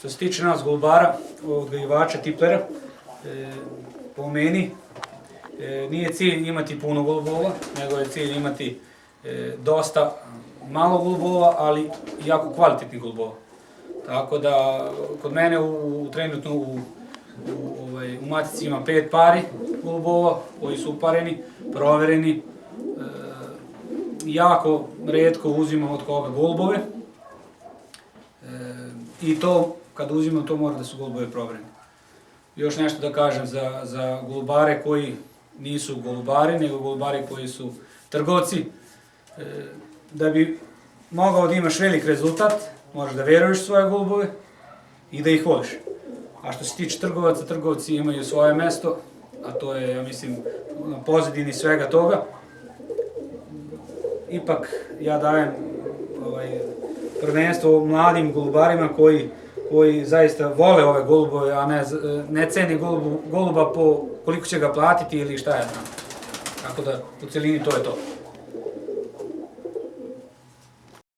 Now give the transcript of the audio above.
Što se tiče nas golubara, odgajivača, tiplera, po meni, nije cilj imati puno golubova, nego je cilj imati dosta malo golubova, ali jako kvalitetnih golubova. Tako da, kod mene trenutno u matici ima 5 pari golubova koji su upareni, provereni. Jako retko uzimam od koga golubove. I to, kad uzimam, to mora da su golubove provereni. Još nešto da kažem za golubare koji nisu golubari, nego golubari koji su trgovci. Da bi mogao da imaš velik rezultat, moraš da veruješ svoje golubove i da ih voliš. A što se tiče trgovaca, trgovci imaju svoje mesto, a to je, ja mislim, na pozadini svega toga. Ipak ja dajem prvenstvo mladim golubarima koji zaista vole ove golubove, a ne cene goluba po koliko će ga platiti ili šta je znam. Tako da, u celini to je to.